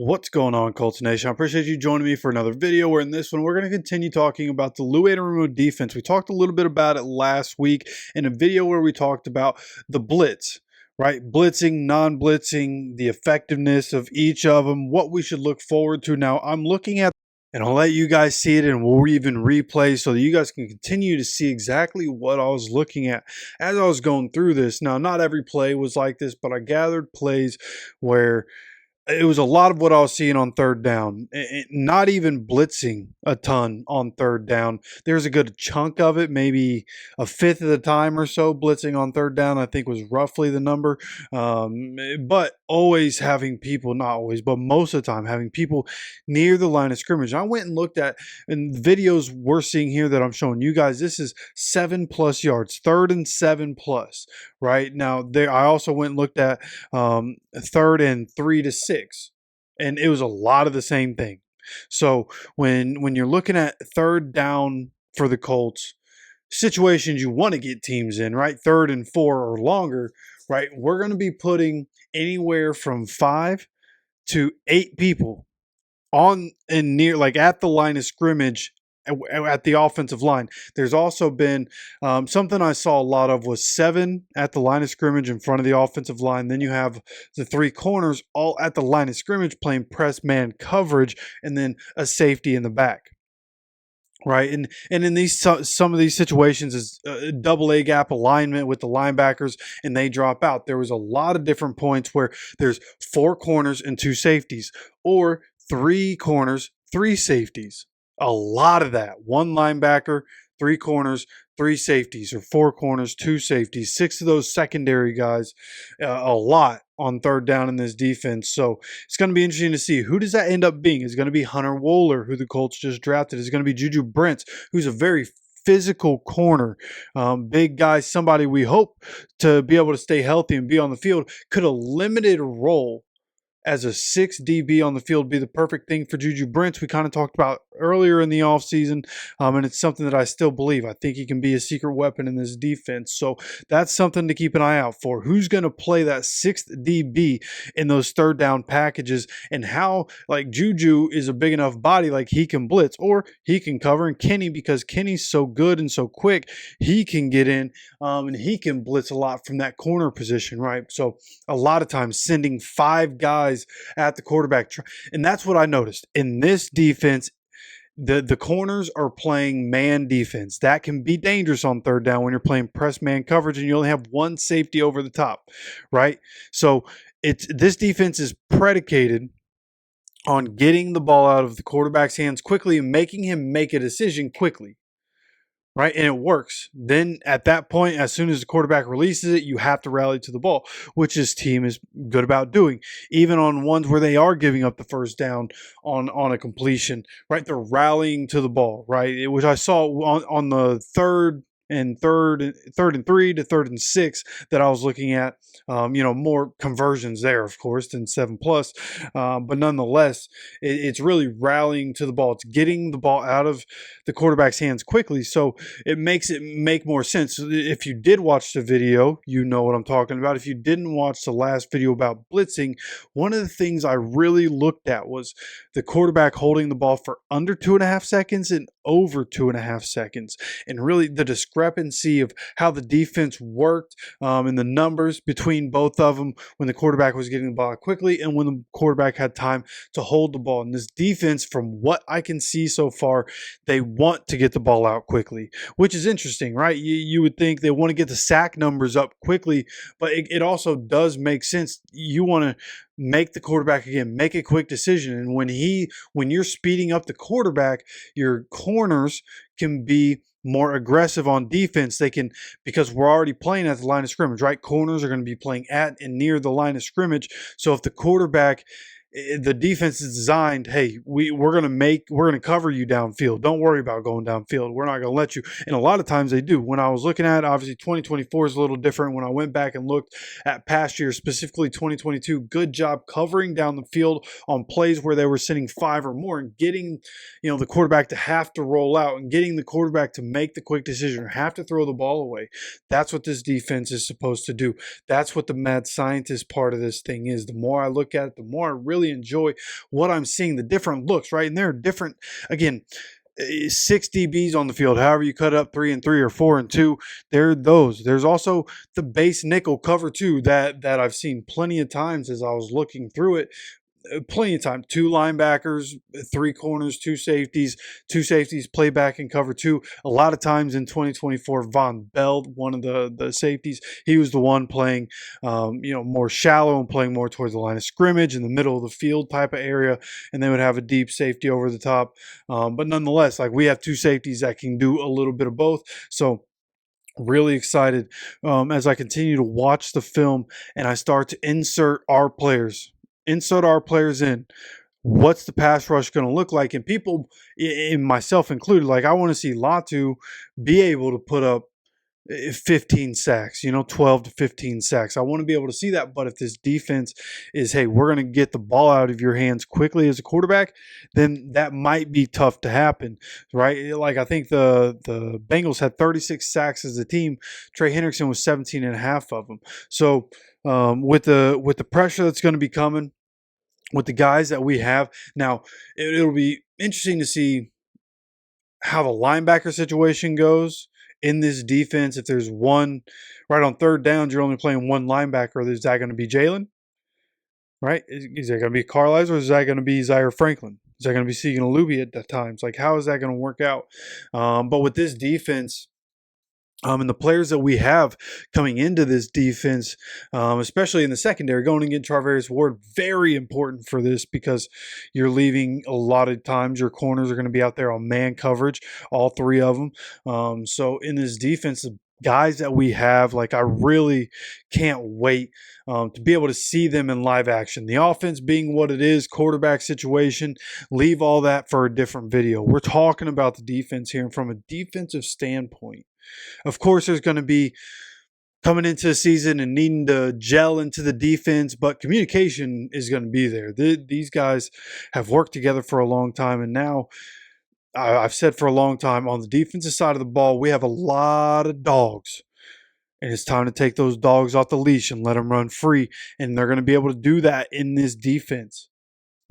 What's going on, Colts Nation? I appreciate you joining me for another video where in this one we're going to continue talking about the Lou Anarumo defense. We talked a little bit about it last week in a video where we talked about the blitz, right? Blitzing, non-blitzing, the effectiveness of each of them, what we should look forward to. Now, I'm looking at, and I'll let you guys see it and we'll even replay so that you guys can continue to see exactly what I was looking at as I was going through this. Now, not every play was like this, but I gathered plays where it was a lot of what I was seeing on third down. Not even blitzing a ton on third down. There's a good chunk of it, maybe a fifth of the time or so blitzing on third down, I think was roughly the number. But always having people, not always, but most of the time having people near the line of scrimmage. I went and looked at, in videos we're seeing here that I'm showing you guys, this is 7+ yards, 3rd and 7+, right? Now, there, I also went and looked at 3rd and 3 to 6, and it was a lot of the same thing. So when you're looking at third down for the Colts, situations you want to get teams in, right? 3rd and 4 or longer, right? We're going to be putting anywhere from 5 to 8 people on and near, like at the line of scrimmage at the offensive line. There's also been something I saw a lot of was 7 at the line of scrimmage in front of the offensive line. Then you have the 3 corners all at the line of scrimmage playing press man coverage, and then a safety in the back. Right, and in these some of these situations is double A gap alignment with the linebackers, and they drop out. There was a lot of different points where there's 4 corners and 2 safeties, or 3 corners, 3 safeties. A lot of that. 1 linebacker, 3 corners, 3 safeties, or 4 corners, 2 safeties. 6 of those secondary guys. A lot on third down in this defense. So it's going to be interesting to see who does that end up being. Is it going to be Hunter Wohler, who the Colts just drafted? Is it going to be Juju Brents, who's a very physical corner, big guy, somebody we hope to be able to stay healthy and be on the field? Could a limited role as a 6 DB on the field be the perfect thing for Juju Brents? We kind of talked about earlier in the offseason, and it's something that I still believe. I think he can be a secret weapon in this defense. So that's something to keep an eye out for. Who's going to play that 6th DB in those third down packages, and how, like, Juju is a big enough body, like he can blitz or he can cover, and Kenny, because Kenny's so good and so quick, he can get in and he can blitz a lot from that corner position, right? So a lot of times sending 5 guys at the quarterback, and that's what I noticed in this defense. The corners are playing man defense. That can be dangerous on third down when you're playing press man coverage and you only have 1 safety over the top, right? So this defense is predicated on getting the ball out of the quarterback's hands quickly and making him make a decision quickly. Right, and it works. Then at that point, as soon as the quarterback releases it, you have to rally to the ball, which this team is good about doing. Even on ones where they are giving up the first down on a completion, right? They're rallying to the ball, right? Which I saw on the third and 3 to 3rd and 6 that I was looking at. More conversions there, of course, than 7+. But nonetheless, it's really rallying to the ball. It's getting the ball out of the quarterback's hands quickly. So it makes it make more sense. If you did watch the video, you know what I'm talking about. If you didn't watch the last video about blitzing, one of the things I really looked at was the quarterback holding the ball for under 2.5 seconds and over 2.5 seconds. And really the discrepancy of how the defense worked and the numbers between both of them when the quarterback was getting the ball quickly and when the quarterback had time to hold the ball. And this defense, from what I can see so far, they want to get the ball out quickly, which is interesting, right? You would think they want to get the sack numbers up quickly, but it also does make sense. You want to make the quarterback, again, make a quick decision. And when you're speeding up the quarterback, your corners can be more aggressive on defense. They can, because we're already playing at the line of scrimmage, right? Corners are going to be playing at and near the line of scrimmage. So if the quarterback, the defense is designed, hey, we're going to cover you downfield. Don't worry about going downfield. We're not going to let you. And a lot of times they do. When I was looking at, obviously 2024 is a little different. When I went back and looked at past years, specifically 2022, good job covering down the field on plays where they were sending 5 or more and getting, the quarterback to have to roll out and getting the quarterback to make the quick decision or have to throw the ball away. That's what this defense is supposed to do. That's what the mad scientist part of this thing is. The more I look at it, the more I really really enjoy what I'm seeing, the different looks, right? And there are different, again, 6 DBs on the field, however you cut it up, 3 and 3 or 4 and 2. There are those. There's also the base nickel cover 2 that I've seen plenty of times as I was looking through it. Plenty of time. 2 linebackers, 3 corners, 2 safeties play back and cover 2. A lot of times in 2024, Von Bell, one of the safeties, he was the one playing, more shallow and playing more towards the line of scrimmage in the middle of the field type of area, and they would have a deep safety over the top. But nonetheless, like, we have 2 safeties that can do a little bit of both. So really excited as I continue to watch the film and I start to insert our players in. What's the pass rush going to look like? And people, in myself included, like, I want to see Latu be able to put up 15 sacks, 12 to 15 sacks. I want to be able to see that. But if this defense is, hey, we're going to get the ball out of your hands quickly as a quarterback, then that might be tough to happen, right? Like, I think the Bengals had 36 sacks as a team. Trey Hendrickson was 17 and a half of them. So with the pressure that's going to be coming, with the guys that we have now, it'll be interesting to see how the linebacker situation goes in this defense. If there's one, right, on third downs, you're only playing one linebacker. Is that going to be Jalen? Right? Is that going to be Carlisle, or is that going to be Zaire Franklin? Is that going to be Segan Alubi at times? Like, how is that going to work out? But with this defense, and the players that we have coming into this defense, especially in the secondary, going to get Charvarius Ward, very important for this, because you're leaving a lot of times your corners are going to be out there on man coverage, all 3 of them. So in this defense, the guys that we have, like, I really can't wait to be able to see them in live action. The offense being what it is, quarterback situation, leave all that for a different video. We're talking about the defense here, and from a defensive standpoint, of course, there's going to be coming into the season and needing to gel into the defense, but communication is going to be there. These guys have worked together for a long time, and now I've said for a long time, on the defensive side of the ball, we have a lot of dogs, and it's time to take those dogs off the leash and let them run free, and they're going to be able to do that in this defense.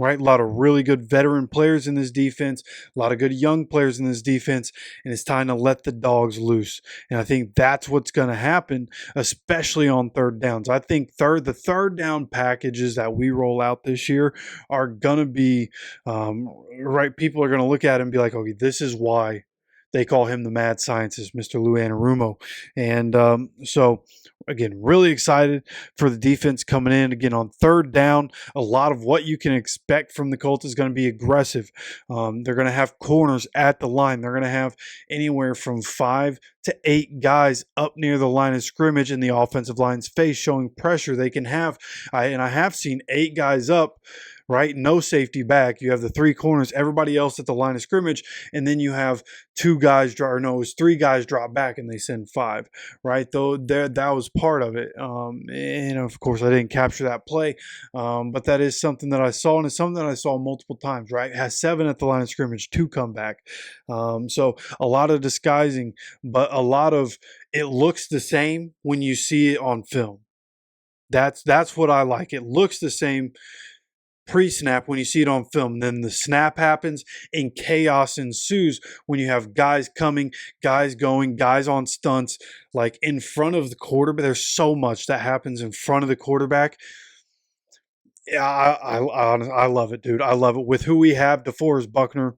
Right? A lot of really good veteran players in this defense, a lot of good young players in this defense, and it's time to let the dogs loose. And I think that's what's going to happen, especially on third downs. I think the third down packages that we roll out this year are going to be, right, people are going to look at it and be like, okay, this is why they call him the mad scientist, Mr. Lou Anarumo. And so, again, really excited for the defense coming in. Again, on third down, a lot of what you can expect from the Colts is going to be aggressive. They're going to have corners at the line. They're going to have anywhere from 5 to 8 guys up near the line of scrimmage in the offensive line's face, showing pressure. They can have, and I have seen 8 guys up, right? No safety back. You have the 3 corners, everybody else at the line of scrimmage, and then you have 2 guys drop, or no, it was 3 guys drop back, and they send 5, right? Though that was part of it. And of course, I didn't capture that play, but that is something that I saw, and it's something that I saw multiple times, right? It has 7 at the line of scrimmage, 2 come back. So a lot of disguising, but a lot of it looks the same when you see it on film. That's what I like. It looks the same pre-snap when you see it on film. Then the snap happens and chaos ensues when you have guys coming, guys going, guys on stunts, like in front of the quarterback. There's so much that happens in front of the quarterback. Yeah, I love it, dude. I love it. With who we have, DeForest Buckner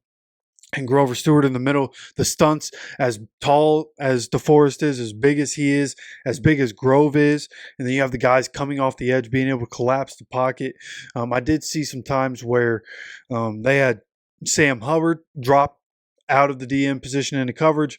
and Grover Stewart in the middle, the stunts, as tall as DeForest is, as big as he is, as big as Grove is, and then you have the guys coming off the edge being able to collapse the pocket. I did see some times where they had Sam Hubbard drop out of the DM position into coverage.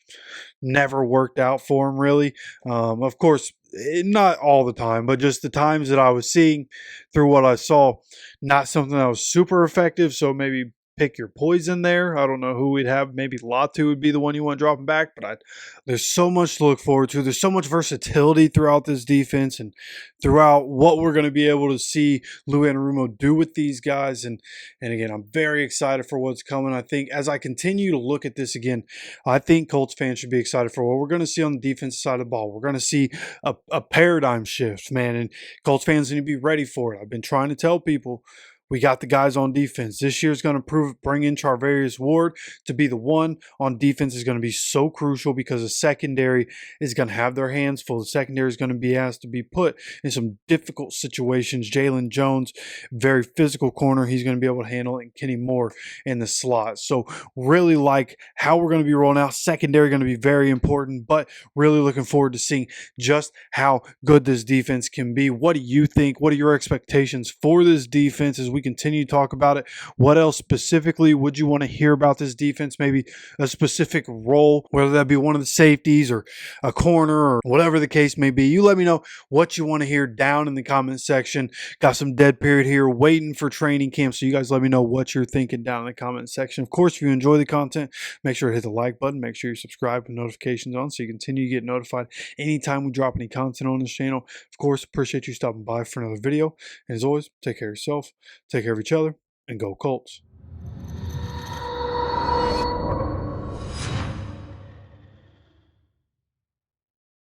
Never worked out for him, really. Of course, not all the time, but just the times that I was seeing through what I saw, not something that was super effective. So maybe pick your poison there. I don't know who we'd have. Maybe Latu would be the one you want dropping back, but there's so much to look forward to. There's so much versatility throughout this defense and throughout what we're going to be able to see Lou Anarumo do with these guys. And again, I'm very excited for what's coming. I think as I continue to look at this again, I think Colts fans should be excited for what we're going to see on the defensive side of the ball. We're going to see a paradigm shift, man, and Colts fans need to be ready for it. I've been trying to tell people we got the guys on defense. This year is going to bring in Charvarius Ward to be the one on defense is going to be so crucial because the secondary is going to have their hands full. The secondary is going to be asked to be put in some difficult situations. Jalen Jones, very physical corner. He's going to be able to handle it. And Kenny Moore in the slot. So really like how we're going to be rolling out. Secondary going to be very important, but really looking forward to seeing just how good this defense can be. What do you think? What are your expectations for this defense as we continue to talk about it? What else specifically would you want to hear about this defense? Maybe a specific role, whether that be one of the safeties or a corner or whatever the case may be. You let me know what you want to hear down in the comment section. Got some dead period here waiting for training camp, so you guys let me know what you're thinking down in the comment section. Of course, if you enjoy the content, make sure to hit the like button. Make sure you subscribe with notifications on so you continue to get notified anytime we drop any content on this channel. Of course, appreciate you stopping by for another video. And as always, take care of yourself, take care of each other, and go Colts.